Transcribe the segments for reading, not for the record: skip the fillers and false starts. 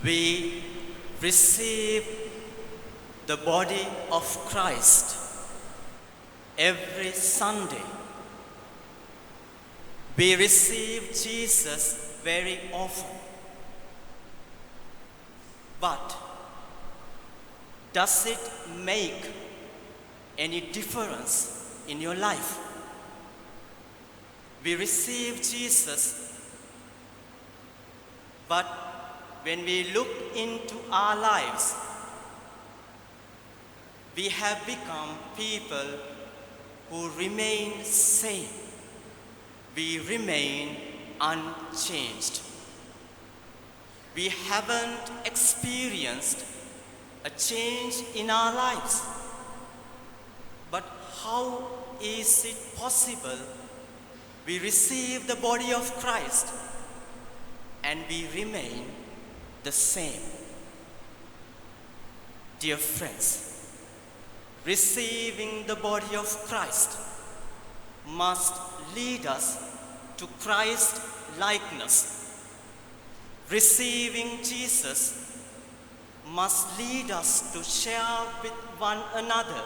we receive the body of Christ every Sunday. We receive Jesus very often. But does it make any difference in your life? We receive Jesus, but when we look into our lives, we have become people who remain same. We remain unchanged. We haven't experienced a change in our lives. But how is it possible we receive the body of Christ and we remain the same? Dear friends, receiving the body of Christ must lead us to Christ likeness. Receiving Jesus must lead us to share with one another,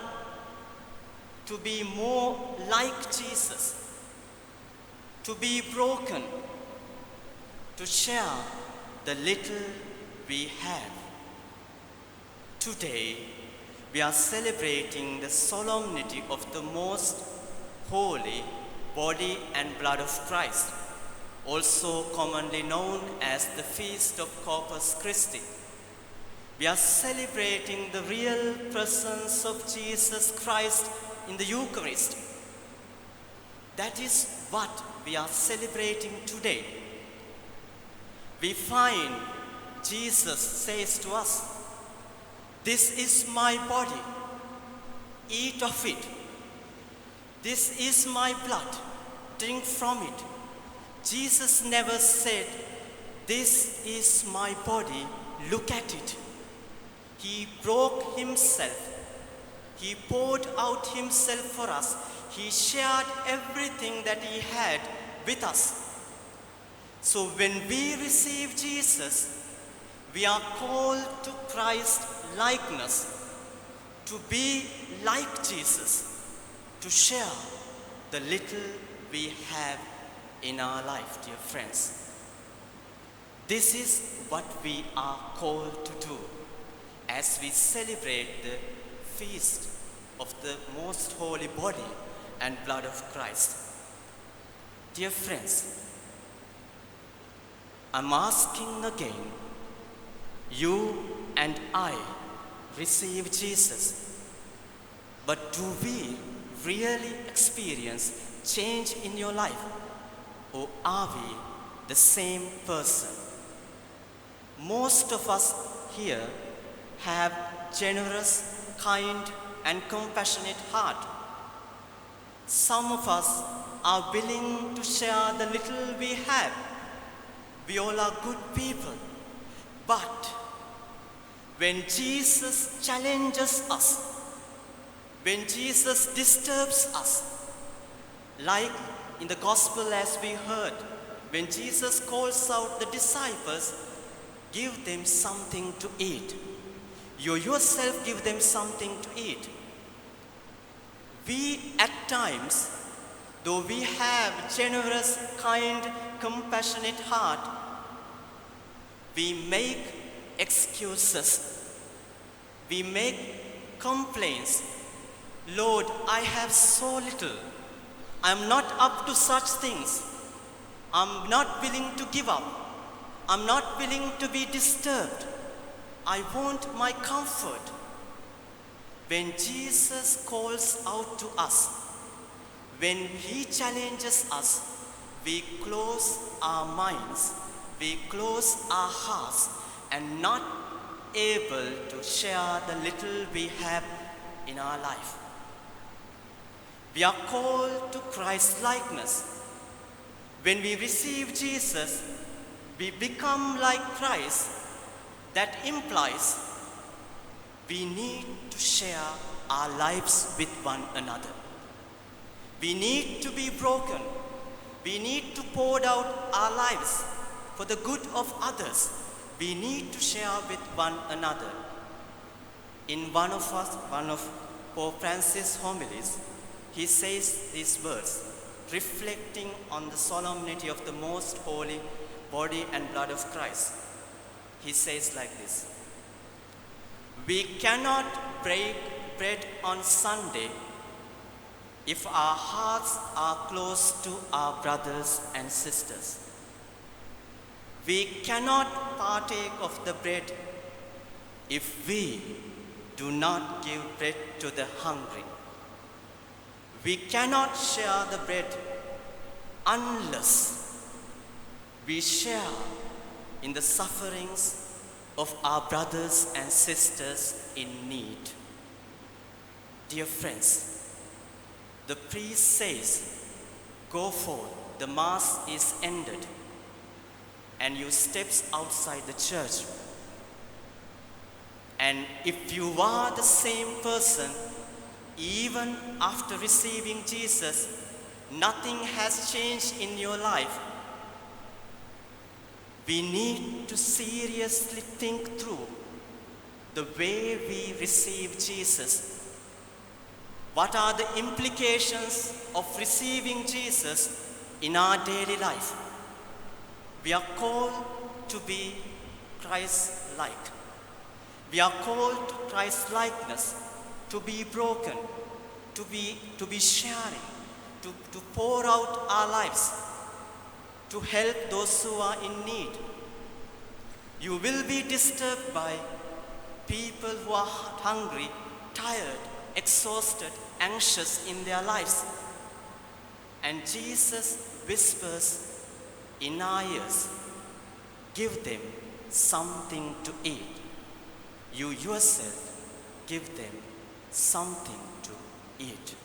to be more like Jesus, to be broken, to share the little we have. Today, we are celebrating the solemnity of the most holy body and blood of Christ, also commonly known as the Feast of Corpus Christi. We are celebrating the real presence of Jesus Christ in the Eucharist. That is what we are celebrating today. We find Jesus says to us, "This is my body, eat of it. This is my blood, drink from it." Jesus never said, "This is my body, look at it." He broke himself. He poured out himself for us. He shared everything that he had with us. So when we receive Jesus, we are called to Christ likeness, to be like Jesus, to share the little we have in our life, dear friends. This is what we are called to do as we celebrate the feast of the most holy body and blood of Christ. Dear friends, I'm asking again, you and I receive Jesus, but do we really experience change in your life? Or are we the same person? Most of us here have generous, kind, and compassionate heart. Some of us are willing to share the little we have. We all are good people. But when Jesus challenges us, when Jesus disturbs us, like in the gospel as we heard, when Jesus calls out the disciples, give them something to eat. You yourself give them something to eat. We at times, though we have generous, kind, compassionate heart, we make excuses. We make complaints. "Lord, I have so little. I'm not up to such things. I'm not willing to give up. I'm not willing to be disturbed. I want my comfort." When Jesus calls out to us, when he challenges us, we close our minds, we close our hearts, and not able to share the little we have in our life. We are called to Christ likeness. When we receive Jesus, we become like Christ. That implies we need to share our lives with one another. We need to be broken. We need to pour out our lives for the good of others. we need to share with one another. In one of Pope Francis' homilies, he says these words, reflecting on the solemnity of the most holy body and blood of Christ. He says like this: we cannot break bread on Sunday if our hearts are close to our brothers and sisters. We cannot partake of the bread if we do not give bread to the hungry. We cannot share the bread unless we share in the sufferings of our brothers and sisters in need. Dear friends, the priest says, go forth, the Mass is ended, and you steps outside the church. And if you are the same person, even after receiving Jesus, nothing has changed in your life, we need to seriously think through the way we receive Jesus. What are the implications of receiving Jesus in our daily life? We are called to be Christ-like. We are called to Christ-likeness, to be broken, to be sharing, to pour out our lives, to help those who are in need. You will be disturbed by people who are hungry, tired, exhausted, anxious in their lives. And Jesus whispers in our ears, give them something to eat. You yourself give them something to eat.